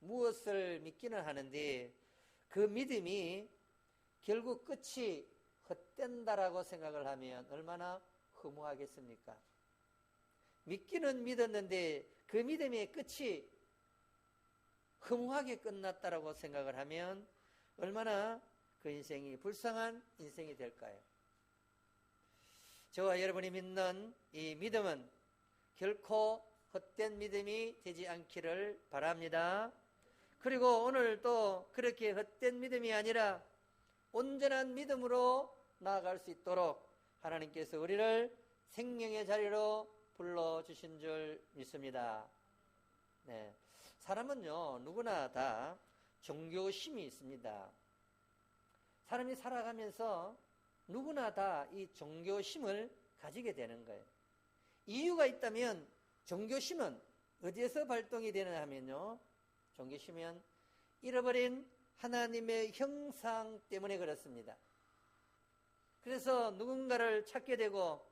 무엇을 믿기는 하는데 그 믿음이 결국 끝이 헛된다라고 생각을 하면 얼마나 허무하겠습니까? 믿기는 믿었는데 그 믿음의 끝이 허무하게 끝났다라고 생각을 하면 얼마나 그 인생이 불쌍한 인생이 될까요? 저와 여러분이 믿는 이 믿음은 결코 헛된 믿음이 되지 않기를 바랍니다. 그리고 오늘 또 그렇게 헛된 믿음이 아니라 온전한 믿음으로 나아갈 수 있도록 하나님께서 우리를 생명의 자리로 불러주신 줄 믿습니다. 네. 사람은요, 누구나 다 종교심이 있습니다. 사람이 살아가면서 누구나 다 이 종교심을 가지게 되는 거예요. 이유가 있다면 종교심은 어디에서 발동이 되느냐 하면요, 종교심은 잃어버린 하나님의 형상 때문에 그렇습니다. 그래서 누군가를 찾게 되고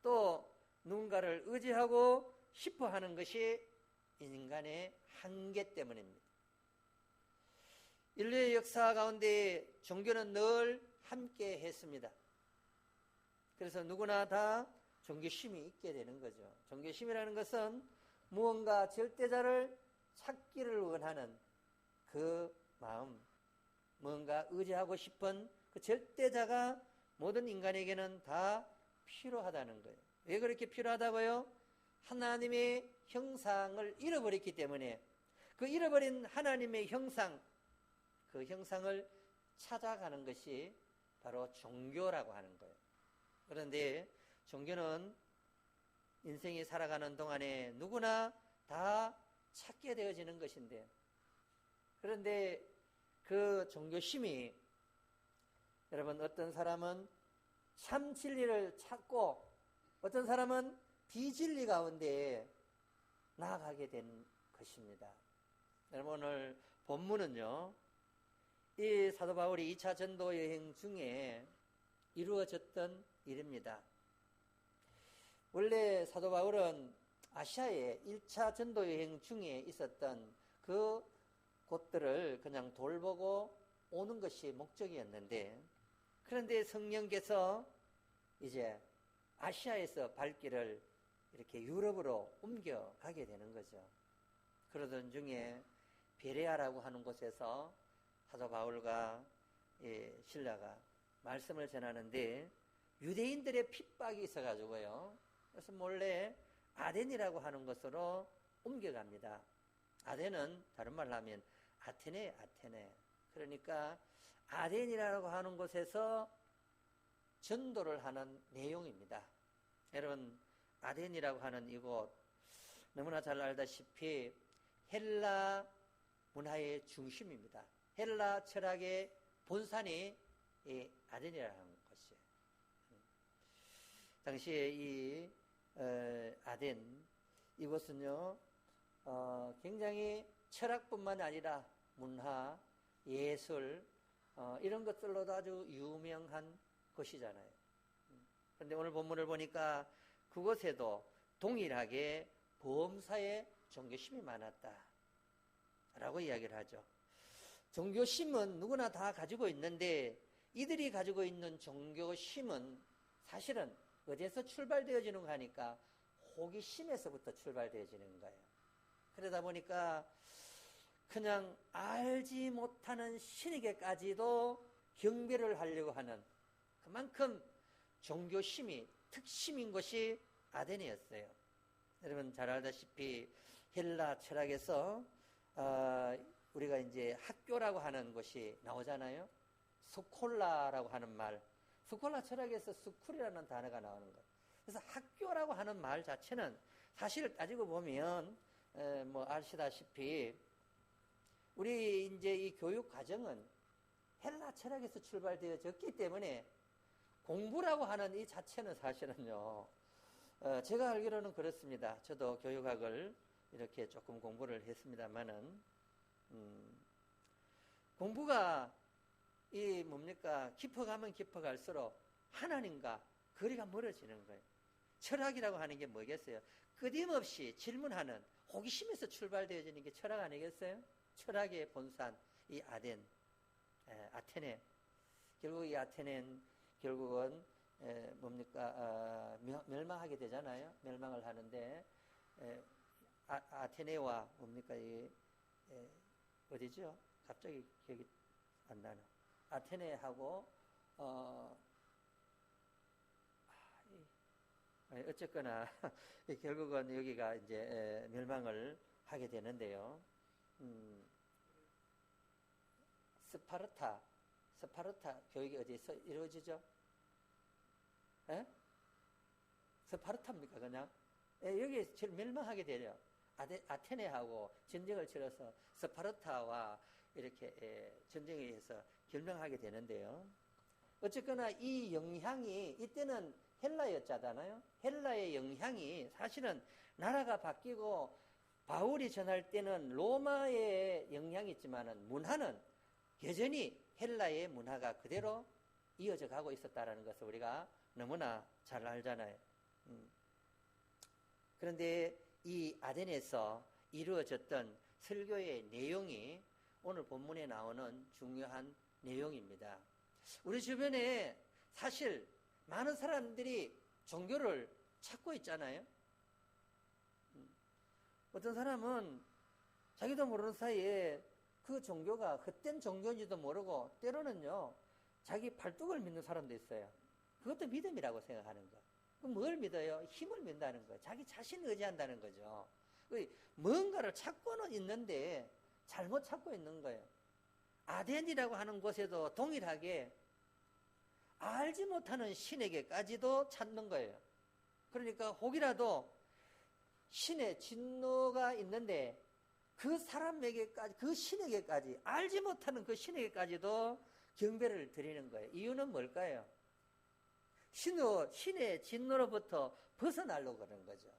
또 누군가를 의지하고 싶어 하는 것이 인간의 한계 때문입니다. 인류의 역사 가운데 종교는 늘 함께 했습니다. 그래서 누구나 다 종교심이 있게 되는 거죠. 종교심이라는 것은 무언가 절대자를 찾기를 원하는 그 마음, 무언가 의지하고 싶은 그 절대자가 모든 인간에게는 다 필요하다는 거예요. 왜 그렇게 필요하다고요? 하나님의 형상을 잃어버렸기 때문에 그 잃어버린 하나님의 형상, 그 형상을 찾아가는 것이 바로 종교라고 하는 거예요. 그런데 종교는 인생이 살아가는 동안에 누구나 다 찾게 되어지는 것인데, 그런데 그 종교심이, 여러분, 어떤 사람은 참 진리를 찾고 어떤 사람은 비진리 가운데 나아가게 된 것입니다. 여러분, 오늘 본문은요, 이 사도 바울이 2차 전도 여행 중에 이루어졌던 일입니다. 원래 사도 바울은 아시아에 1차 전도 여행 중에 있었던 그 곳들을 그냥 돌보고 오는 것이 목적이었는데, 그런데 성령께서 이제 아시아에서 발길을 이렇게 유럽으로 옮겨가게 되는 거죠. 그러던 중에 베레아라고 하는 곳에서 사도 바울과 실라가 말씀을 전하는데 유대인들의 핍박이 있어가지고요. 그래서 몰래 아덴이라고 하는 곳으로 옮겨갑니다. 아덴은 다른 말로 하면 아테네. 그러니까 아덴이라고 하는 곳에서 전도를 하는 내용입니다. 여러분, 아덴이라고 하는 이곳 너무나 잘 알다시피 헬라 문화의 중심입니다. 헬라 철학의 본산이 이 아덴이라는 것이에요. 당시에 이 아덴 이곳은요 굉장히 철학뿐만 아니라 문화, 예술 이런 것들로도 아주 유명한 곳이잖아요. 그런데 오늘 본문을 보니까 그곳에도 동일하게 범사에 종교심이 많았다라고 이야기를 하죠. 종교심은 누구나 다 가지고 있는데 이들이 가지고 있는 종교심은 사실은 어디에서 출발되어지는 거 하니까 호기심에서부터 출발되어지는 거예요. 그러다 보니까 그냥 알지 못하는 신에게까지도 경배를 하려고 하는 그만큼 종교심이 특심인 것이 아덴이었어요. 여러분 잘 알다시피 헬라 철학에서 우리가 이제 학교라고 하는 것이 나오잖아요. 스콜라라고 하는 말, 스콜라 철학에서 스쿨이라는 단어가 나오는 거예요. 그래서 학교라고 하는 말 자체는 사실 따지고 보면 뭐 아시다시피 우리 이제 이 교육 과정은 헬라 철학에서 출발되어졌기 때문에 공부라고 하는 이 자체는 사실은요, 제가 알기로는 그렇습니다. 저도 교육학을 이렇게 조금 공부를 했습니다만은, 공부가 이 뭡니까? 깊어가면 깊어갈수록 하나님과 거리가 멀어지는 거예요. 철학이라고 하는 게 뭐겠어요? 끊임없이 질문하는 호기심에서 출발되어지는 게 철학 아니겠어요? 철학의 본산, 이 아테네. 결국 이 아테네는 결국은 뭡니까? 멸망하게 되잖아요. 멸망을 하는데 아테네와 뭡니까? 어디죠? 갑자기 기억이 안 나나. 아테네하고 어쨌거나 결국은 여기가 이제 멸망을 하게 되는데요. 스파르타 교육이 어디서 이루어지죠? 에? 스파르타입니까 그냥? 여기 멸망하게 되려. 아테네하고 전쟁을 치러서 스파르타와 이렇게 전쟁에 의해서 결명하게 되는데요. 어쨌거나 이 영향이 이때는 헬라였잖아요. 헬라의 영향이 사실은 나라가 바뀌고 바울이 전할 때는 로마의 영향이 있지만은 문화는 여전히 헬라의 문화가 그대로 이어져 가고 있었다는 것을 우리가 너무나 잘 알잖아요. 그런데 이 아덴에서 이루어졌던 설교의 내용이 오늘 본문에 나오는 중요한 내용입니다. 우리 주변에 사실 많은 사람들이 종교를 찾고 있잖아요. 어떤 사람은 자기도 모르는 사이에 그 종교가 헛된 종교인지도 모르고 때로는요 자기 발뚝을 믿는 사람도 있어요. 그것도 믿음이라고 생각하는 거. 그럼 뭘 믿어요? 힘을 믿는다는 거예요. 자기 자신을 의지한다는 거죠. 뭔가를 찾고는 있는데 잘못 찾고 있는 거예요. 아덴이라고 하는 곳에도 동일하게 알지 못하는 신에게까지도 찾는 거예요. 그러니까 혹이라도 신의 진노가 있는데 그 사람에게까지, 그 신에게까지, 알지 못하는 그 신에게까지도 경배를 드리는 거예요. 이유는 뭘까요? 신의 진노로부터 벗어나려고 그러는 거죠.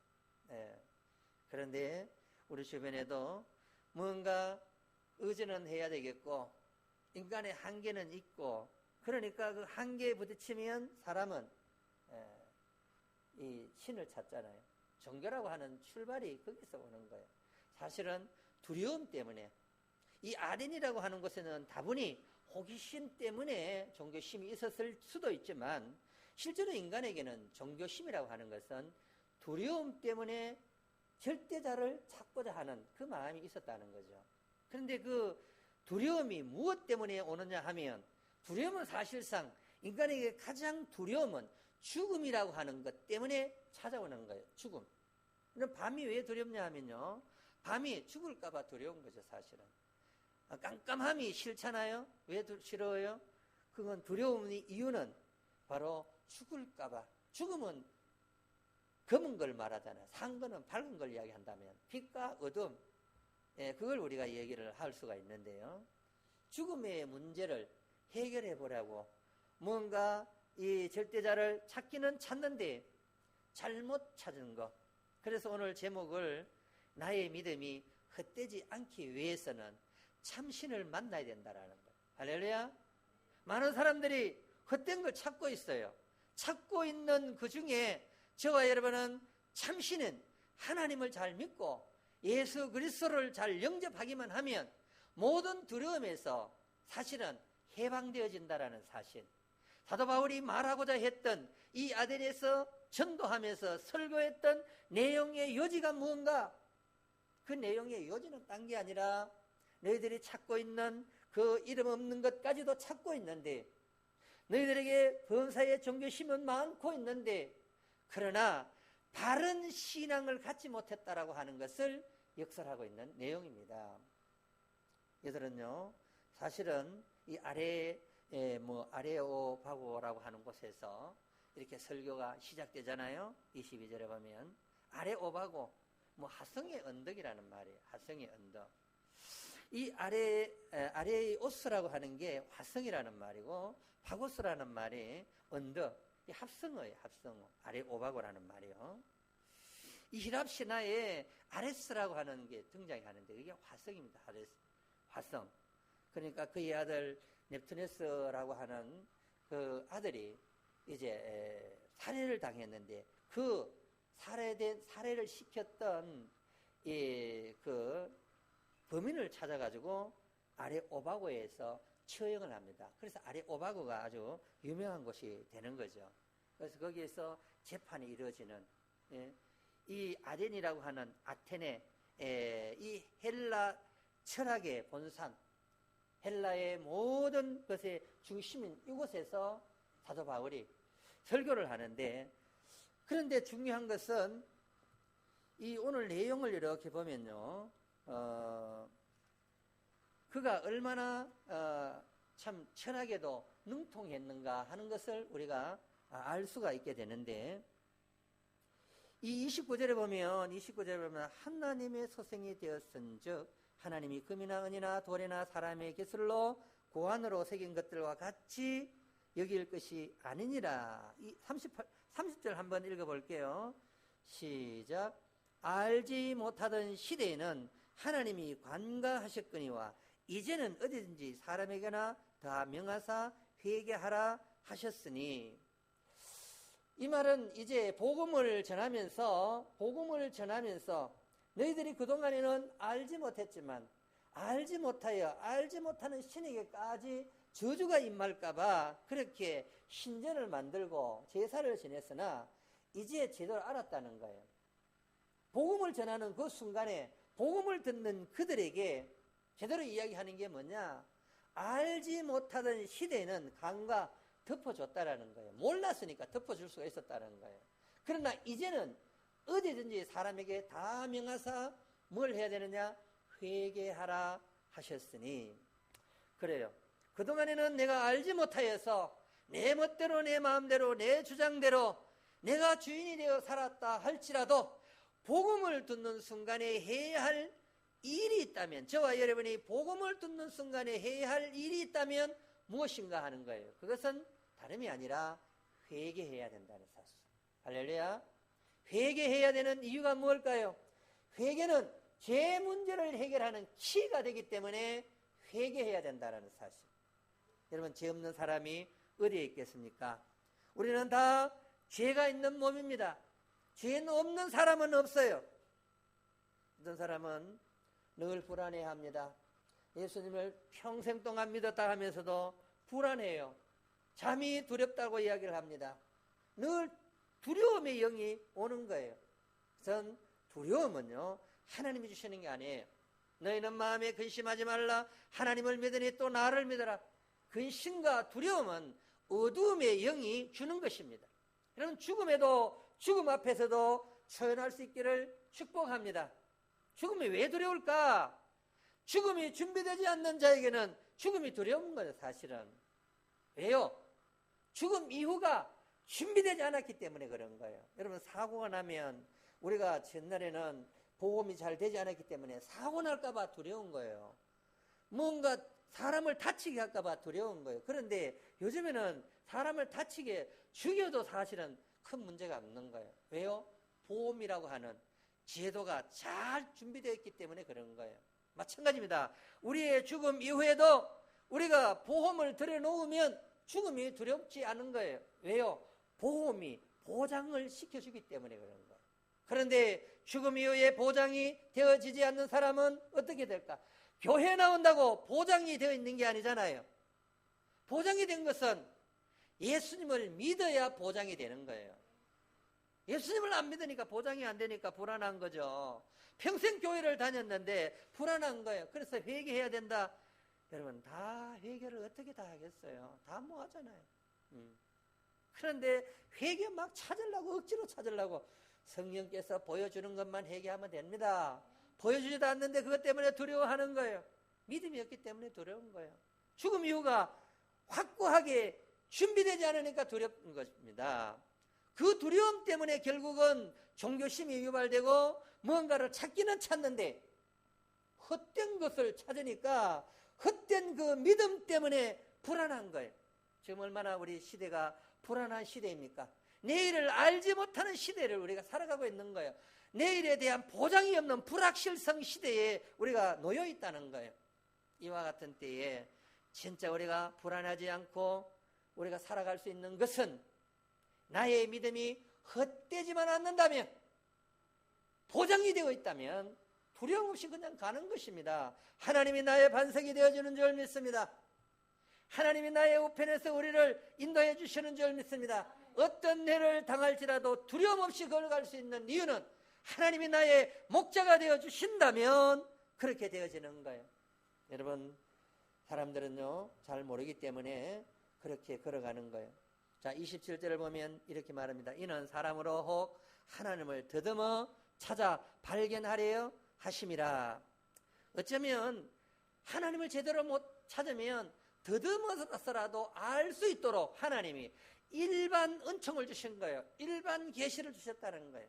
그런데 우리 주변에도 뭔가 의지는 해야 되겠고 인간의 한계는 있고 그러니까 그 한계에 부딪히면 사람은 이 신을 찾잖아요. 종교라고 하는 출발이 거기서 오는 거예요. 사실은 두려움 때문에 이 아덴이라고 하는 곳에는 다분히 호기심 때문에 종교심이 있었을 수도 있지만 실제로 인간에게는 종교심이라고 하는 것은 두려움 때문에 절대자를 찾고자 하는 그 마음이 있었다는 거죠. 그런데 그 두려움이 무엇 때문에 오느냐 하면 두려움은 사실상 인간에게 가장 두려움은 죽음이라고 하는 것 때문에 찾아오는 거예요. 죽음. 그럼 밤이 왜 두렵냐 하면요. 밤이 죽을까봐 두려운 거죠, 사실은. 깜깜함이 싫잖아요? 왜 싫어요? 그건 두려움의 이유는 바로 죽을까봐. 죽음은 검은 걸 말하잖아요. 산 거는 밝은 걸 이야기한다면. 빛과 어둠. 그걸 우리가 얘기를 할 수가 있는데요. 죽음의 문제를 해결해 보라고 뭔가 이 절대자를 찾기는 찾는데 잘못 찾은 거. 그래서 오늘 제목을 나의 믿음이 헛되지 않기 위해서는 참신을 만나야 된다라는 거예요. 할렐루야. 많은 사람들이 헛된 걸 찾고 있어요. 찾고 있는 그 중에 저와 여러분은 참신은 하나님을 잘 믿고 예수 그리스도를 잘 영접하기만 하면 모든 두려움에서 사실은 해방되어진다라는 사실. 사도 바울이 말하고자 했던 이 아덴에서 전도하면서 설교했던 내용의 요지가 무언가? 그 내용의 요지는 딴 게 아니라 너희들이 찾고 있는 그 이름 없는 것까지도 찾고 있는데 너희들에게 범사의 종교심은 많고 있는데 그러나 바른 신앙을 갖지 못했다라고 하는 것을 역설하고 있는 내용입니다. 이들은요 사실은 이 아레오바고라고 하는 곳에서 이렇게 설교가 시작되잖아요. 22절에 보면 아레오바고 하성의 언덕이라는 말이에요. 하성의 언덕. 이 아레이오스라고 하는 게 화성이라는 말이고 바고스라는 말이 언덕. 이 합성어예요. 합성어. 아레오바고라는 말이요. 이 히랍 신화에 아레스라고 하는 게 등장이 하는데 그게 화성입니다. 아레스. 화성. 그러니까 그의 아들 넵투네스라고 하는 그 아들이 이제 살해를 당했는데 그 살해를 시켰던 그 범인을 찾아가지고 아레오바고에서 처형을 합니다. 그래서 아레오바고가 아주 유명한 곳이 되는 거죠. 그래서 거기에서 재판이 이루어지는, 이 아덴이라고 하는 아테네, 이 헬라 철학의 본산, 헬라의 모든 것의 중심인 이곳에서 사도 바울이 설교를 하는데, 그런데 중요한 것은 이 오늘 내용을 이렇게 보면요, 그가 얼마나 참 철학에도 능통했는가 하는 것을 우리가 알 수가 있게 되는데, 이 29절에 보면 하나님의 소생이 되었은즉 하나님이 금이나 은이나 돌이나 사람의 기술로 고안으로 새긴 것들과 같이 여길 것이 아니니라. 이 30절 한번 읽어볼게요. 시작. 알지 못하던 시대에는 하나님이 관가하셨거니와 이제는 어디든지 사람에게나 다 명하사 회개하라 하셨으니, 이 말은 이제 복음을 전하면서 너희들이 그동안에는 알지 못했지만 알지 못하는 신에게까지 저주가 임할까봐 그렇게 신전을 만들고 제사를 지냈으나 이제 제대로 알았다는 거예요. 복음을 전하는 그 순간에 복음을 듣는 그들에게 제대로 이야기하는 게 뭐냐? 알지 못하던 시대에는 강과 덮어줬다라는 거예요. 몰랐으니까 덮어줄 수가 있었다는 거예요. 그러나 이제는 어디든지 사람에게 다 명하사 뭘 해야 되느냐? 회개하라 하셨으니. 그래요. 그동안에는 내가 알지 못하여서 내 멋대로 내 마음대로 내 주장대로 내가 주인이 되어 살았다 할지라도 복음을 듣는 순간에 해야 할 일이 있다면, 저와 여러분이 복음을 듣는 순간에 해야 할 일이 있다면 무엇인가 하는 거예요. 그것은 다름이 아니라 회개해야 된다는 사실. 할렐루야. 회개해야 되는 이유가 무엇일까요? 회개는 죄 문제를 해결하는 키가 되기 때문에 회개해야 된다는 사실. 여러분, 죄 없는 사람이 어디에 있겠습니까? 우리는 다 죄가 있는 몸입니다. 죄 없는 사람은 없어요. 어떤 사람은 늘 불안해합니다. 예수님을 평생 동안 믿었다 하면서도 불안해요. 잠이 두렵다고 이야기를 합니다. 늘 두려움의 영이 오는 거예요. 전 두려움은요, 하나님이 주시는 게 아니에요. 너희는 마음에 근심하지 말라. 하나님을 믿으니 또 나를 믿어라. 근심과 두려움은 어두움의 영이 주는 것입니다. 여러분, 죽음 앞에서도 초연할 수 있기를 축복합니다. 죽음이 왜 두려울까? 죽음이 준비되지 않는 자에게는 죽음이 두려운 거예요, 사실은. 왜요? 죽음 이후가 준비되지 않았기 때문에 그런 거예요. 여러분, 사고가 나면 우리가 옛날에는 보험이 잘 되지 않았기 때문에 사고 날까봐 두려운 거예요. 뭔가 사람을 다치게 할까봐 두려운 거예요. 그런데 요즘에는 사람을 다치게 죽여도 사실은 큰 문제가 없는 거예요. 왜요? 보험이라고 하는 제도가 잘 준비되어 있기 때문에 그런 거예요. 마찬가지입니다. 우리의 죽음 이후에도 우리가 보험을 들여놓으면 죽음이 두렵지 않은 거예요. 왜요? 보험이 보장을 시켜주기 때문에 그런 거예요. 그런데 죽음 이후에 보장이 되어지지 않는 사람은 어떻게 될까? 교회 나온다고 보장이 되어 있는 게 아니잖아요. 보장이 된 것은 예수님을 믿어야 보장이 되는 거예요. 예수님을 안 믿으니까 보장이 안 되니까 불안한 거죠. 평생 교회를 다녔는데 불안한 거예요. 그래서 회개해야 된다. 여러분, 다 회개를 어떻게 다 하겠어요? 다 뭐 하잖아요. 그런데 회개 막 찾으려고, 억지로 찾으려고 성령께서 보여주는 것만 회개하면 됩니다. 보여주지도 않는데 그것 때문에 두려워하는 거예요. 믿음이 없기 때문에 두려운 거예요. 죽음 이후가 확고하게 준비되지 않으니까 두렵은 것입니다. 그 두려움 때문에 결국은 종교심이 유발되고 뭔가를 찾기는 찾는데 헛된 것을 찾으니까 헛된 그 믿음 때문에 불안한 거예요. 지금 얼마나 우리 시대가 불안한 시대입니까? 내일을 알지 못하는 시대를 우리가 살아가고 있는 거예요. 내일에 대한 보장이 없는 불확실성 시대에 우리가 놓여 있다는 거예요. 이와 같은 때에 진짜 우리가 불안하지 않고 우리가 살아갈 수 있는 것은 나의 믿음이 헛되지만 않는다면, 보장이 되어 있다면 두려움 없이 그냥 가는 것입니다. 하나님이 나의 반석이 되어주는 줄 믿습니다. 하나님이 나의 우편에서 우리를 인도해 주시는 줄 믿습니다. 어떤 해를 당할지라도 두려움 없이 걸어갈 수 있는 이유는 하나님이 나의 목자가 되어 주신다면 그렇게 되어지는 거예요. 여러분, 사람들은요 잘 모르기 때문에 그렇게 걸어가는 거예요. 자, 27절을 보면 이렇게 말합니다. 이는 사람으로 혹 하나님을 더듬어 찾아 발견하려 하심이라. 어쩌면 하나님을 제대로 못 찾으면 더듬어서라도 알 수 있도록 하나님이 일반 은총을 주신 거예요. 일반 계시를 주셨다는 거예요.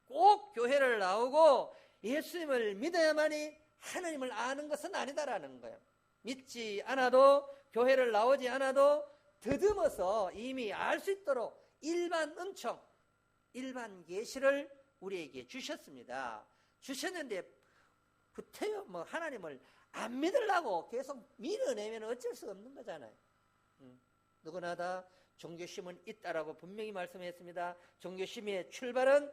꼭 교회를 나오고 예수님을 믿어야만이 하나님을 아는 것은 아니다라는 거예요. 믿지 않아도, 교회를 나오지 않아도 더듬어서 이미 알 수 있도록 일반 은총, 일반 계시를 우리에게 주셨습니다. 주셨는데 구태여 뭐 하나님을 안 믿으려고 계속 밀어내면 어쩔 수 없는 거잖아요. 누구나 다 종교심은 있다라고 분명히 말씀했습니다. 종교심의 출발은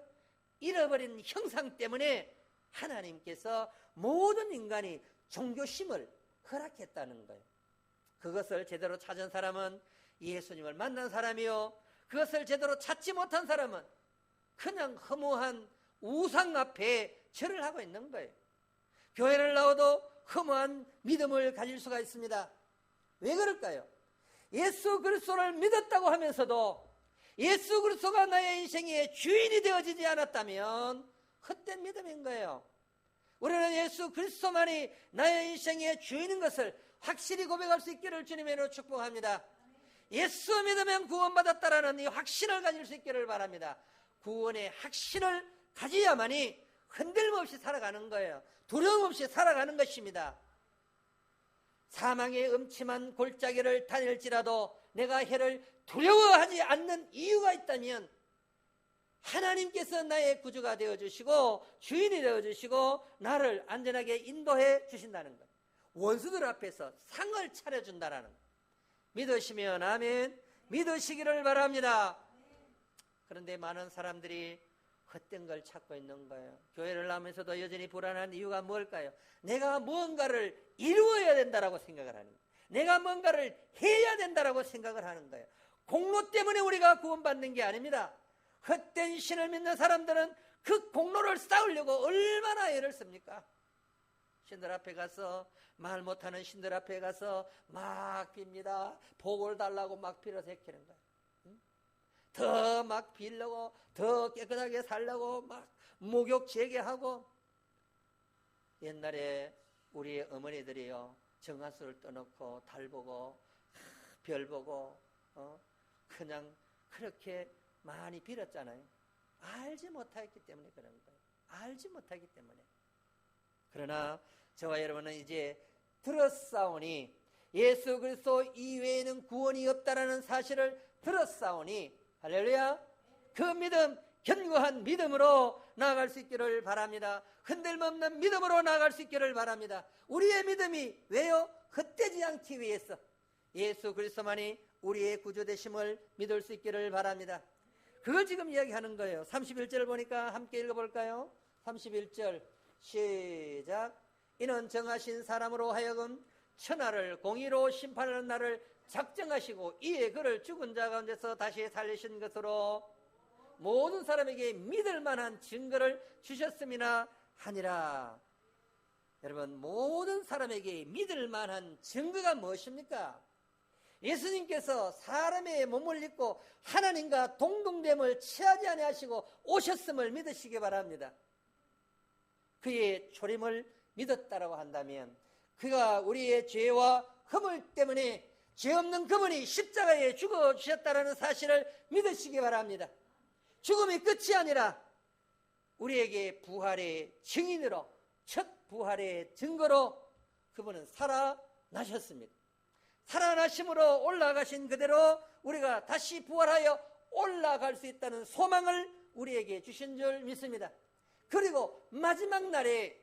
잃어버린 형상 때문에 하나님께서 모든 인간이 종교심을 허락했다는 거예요. 그것을 제대로 찾은 사람은 예수님을 만난 사람이요, 그것을 제대로 찾지 못한 사람은 그냥 허무한 우상 앞에 절을 하고 있는 거예요. 교회를 나와도 허무한 믿음을 가질 수가 있습니다. 왜 그럴까요? 예수 그리스도를 믿었다고 하면서도 예수 그리스도가 나의 인생의 주인이 되어지지 않았다면 헛된 믿음인 거예요. 우리는 예수 그리스도만이 나의 인생의 주인인 것을 확실히 고백할 수 있기를 주님으로 축복합니다. 예수 믿으면 구원받았다라는 이 확신을 가질 수 있기를 바랍니다. 구원의 확신을 가져야만이 흔들림 없이 살아가는 거예요. 두려움 없이 살아가는 것입니다. 사망의 음침한 골짜기를 다닐지라도 내가 해를 두려워하지 않는 이유가 있다면 하나님께서 나의 구주가 되어주시고 주인이 되어주시고 나를 안전하게 인도해 주신다는 것, 원수들 앞에서 상을 차려준다는 것, 믿으시면 아멘, 믿으시기를 바랍니다. 그런데 많은 사람들이 헛된 걸 찾고 있는 거예요. 교회를 나오면서도 여전히 불안한 이유가 뭘까요? 내가 무언가를 이루어야 된다라고 생각을 하는 거예요. 내가 뭔가를 해야 된다라고 생각을 하는 거예요. 공로 때문에 우리가 구원받는 게 아닙니다. 헛된 신을 믿는 사람들은 그 공로를 쌓으려고 얼마나 애를 씁니까? 신들 앞에 가서, 말 못하는 신들 앞에 가서 막 빕니다. 복을 달라고 막 빌어서 해키는 거예요. 더 막 빌려고, 더 깨끗하게 살려고 막 목욕 재개하고. 옛날에 우리 어머니들이요, 정화수를 떠놓고 달 보고 별 보고 그냥 그렇게 많이 빌었잖아요. 알지 못하기 때문에 그런 거예요. 알지 못하기 때문에. 그러나 저와 여러분은 이제 들었사오니, 예수 그리스도 이외에는 구원이 없다라는 사실을 들었사오니, 할렐루야, 그 믿음, 견고한 믿음으로 나아갈 수 있기를 바랍니다. 흔들림 없는 믿음으로 나아갈 수 있기를 바랍니다. 우리의 믿음이 왜요? 헛되지 않기 위해서 예수 그리스도만이 우리의 구주 되심을 믿을 수 있기를 바랍니다. 그걸 지금 이야기하는 거예요. 31절을 보니까 함께 읽어볼까요? 31절 시작. 이는 정하신 사람으로 하여금 천하를 공의로 심판하는 날을 작정하시고 이에 그를 죽은 자 가운데서 다시 살리신 것으로 모든 사람에게 믿을 만한 증거를 주셨음이나 하니라. 여러분, 모든 사람에게 믿을 만한 증거가 무엇입니까? 예수님께서 사람의 몸을 입고 하나님과 동등됨을 취하지 아니하시고 오셨음을 믿으시기 바랍니다. 그의 초림을 믿었다라고 한다면 그가 우리의 죄와 허물 때문에 죄 없는 그분이 십자가에 죽어주셨다는 사실을 믿으시기 바랍니다. 죽음이 끝이 아니라 우리에게 부활의 증인으로, 첫 부활의 증거로 그분은 살아나셨습니다. 살아나심으로 올라가신 그대로 우리가 다시 부활하여 올라갈 수 있다는 소망을 우리에게 주신 줄 믿습니다. 그리고 마지막 날에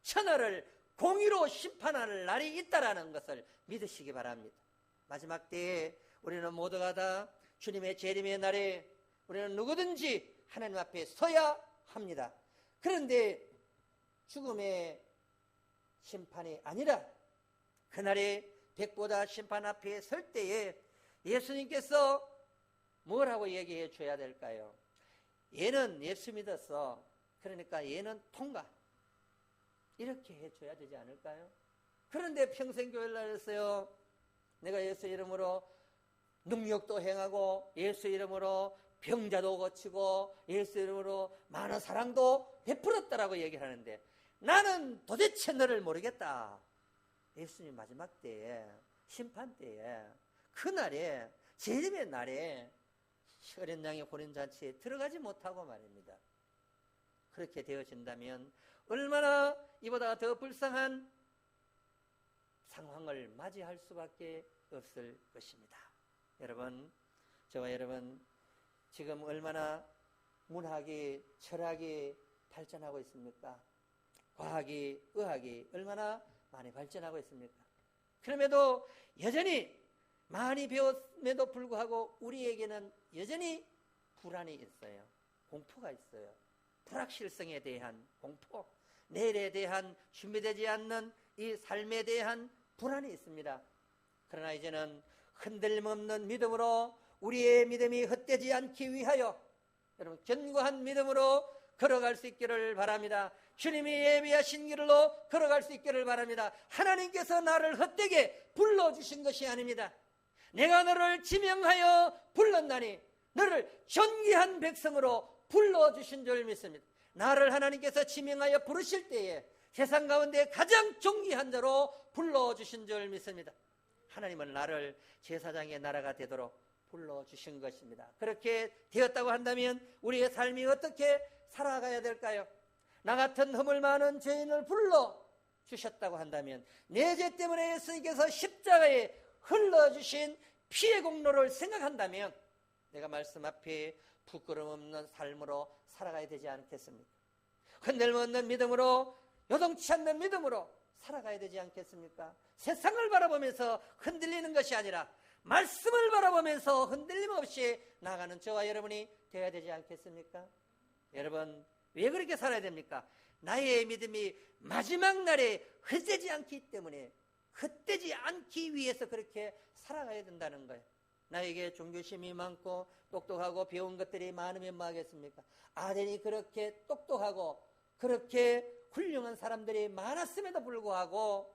천하를 공의로 심판할 날이 있다라는 것을 믿으시기 바랍니다. 마지막 때에 우리는 모두가 다 주님의 재림의 날에 우리는 누구든지 하나님 앞에 서야 합니다. 그런데 죽음의 심판이 아니라 그날에 백보다 심판 앞에 설 때에 예수님께서 뭐라고 얘기해 줘야 될까요? 얘는 예수 믿었어. 그러니까 얘는 통과. 이렇게 해줘야 되지 않을까요? 그런데 평생교회를 다녔어요. 내가 예수 이름으로 능력도 행하고 예수 이름으로 병자도 고치고 예수 이름으로 많은 사랑도 베풀었다라고 얘기를 하는데 나는 도대체 너를 모르겠다. 예수님 마지막 때에 심판 때에 그날에 재림의 날에 어린 양의 혼인잔치에 들어가지 못하고 말입니다. 그렇게 되어진다면 얼마나 이보다 더 불쌍한 상황을 맞이할 수밖에 없을 것입니다. 여러분, 저와 여러분 지금 얼마나 문학이, 철학이 발전하고 있습니까? 과학이, 의학이 얼마나 많이 발전하고 있습니까? 그럼에도 여전히 많이 배웠음에도 불구하고 우리에게는 여전히 불안이 있어요. 공포가 있어요. 불확실성에 대한 공포, 내일에 대한 준비되지 않는 이 삶에 대한 불안이 있습니다. 그러나 이제는 흔들림 없는 믿음으로 우리의 믿음이 헛되지 않기 위하여 여러분 견고한 믿음으로 걸어갈 수 있기를 바랍니다. 주님이 예비하신 길로 걸어갈 수 있기를 바랍니다. 하나님께서 나를 헛되게 불러주신 것이 아닙니다. 내가 너를 지명하여 불렀나니 너를 존귀한 백성으로 불러주신 줄 믿습니다. 나를 하나님께서 지명하여 부르실 때에 세상 가운데 가장 존귀한 자로 불러주신 줄 믿습니다. 하나님은 나를 제사장의 나라가 되도록 불러주신 것입니다. 그렇게 되었다고 한다면 우리의 삶이 어떻게 살아가야 될까요? 나 같은 허물 많은 죄인을 불러주셨다고 한다면 내 죄 때문에 예수님께서 십자가에 흘러주신 피의 공로를 생각한다면 내가 말씀 앞에 부끄러움 없는 삶으로 살아가야 되지 않겠습니까? 흔들림 없는 믿음으로 요동치 않는 믿음으로 살아가야 되지 않겠습니까? 세상을 바라보면서 흔들리는 것이 아니라 말씀을 바라보면서 흔들림 없이 나가는 저와 여러분이 되어야 되지 않겠습니까? 여러분 왜 그렇게 살아야 됩니까? 나의 믿음이 마지막 날에 헛되지 않기 때문에 헛되지 않기 위해서 그렇게 살아가야 된다는 거예요. 나에게 종교심이 많고 똑똑하고 배운 것들이 많으면 뭐 하겠습니까? 아덴이 그렇게 똑똑하고 그렇게 훌륭한 사람들이 많았음에도 불구하고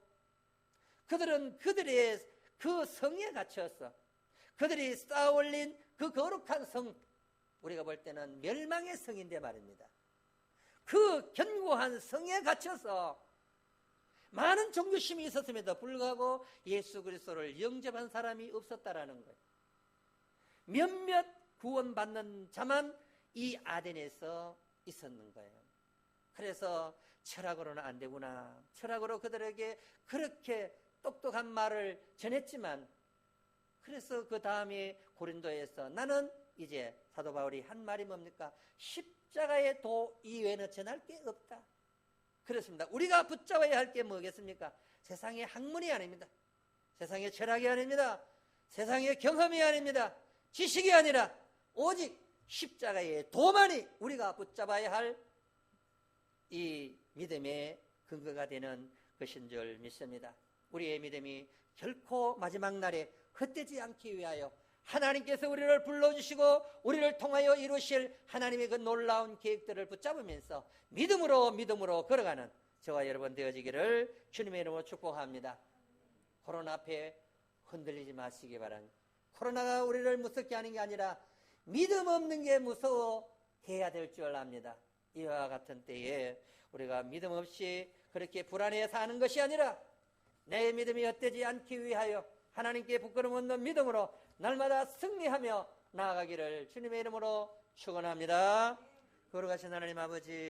그들은 그들의 그 성에 갇혔어. 그들이 쌓아올린 그 거룩한 성, 우리가 볼 때는 멸망의 성인데 말입니다. 그 견고한 성에 갇혀서 많은 종교심이 있었음에도 불구하고 예수 그리스도를 영접한 사람이 없었다라는 거예요. 몇몇 구원받는 자만 이 아덴에서 있었는 거예요. 그래서 철학으로는 안 되구나. 철학으로 그들에게 그렇게 똑똑한 말을 전했지만 그래서 그 다음에 고린도에서 나는 이제 사도 바울이 한 말이 뭡니까? 십자가의 도 이외에는 전할 게 없다. 그렇습니다. 우리가 붙잡아야 할 게 뭐겠습니까? 세상의 학문이 아닙니다. 세상의 철학이 아닙니다. 세상의 경험이 아닙니다. 지식이 아니라 오직 십자가의 도만이 우리가 붙잡아야 할 이 믿음의 근거가 되는 것인 줄 믿습니다. 우리의 믿음이 결코 마지막 날에 헛되지 않기 위하여 하나님께서 우리를 불러주시고 우리를 통하여 이루실 하나님의 그 놀라운 계획들을 붙잡으면서 믿음으로 걸어가는 저와 여러분 되어지기를 주님의 이름으로 축복합니다. 코로나 앞에 흔들리지 마시기 바랍니다. 코로나가 우리를 무섭게 하는 게 아니라 믿음 없는 게 무서워해야 될 줄 압니다. 이와 같은 때에 우리가 믿음 없이 그렇게 불안해 사는 것이 아니라 내 믿음이 헛되지 않기 위하여 하나님께 부끄러움 없는 믿음으로 날마다 승리하며 나아가기를 주님의 이름으로 축원합니다. 거룩하신 하나님 아버지,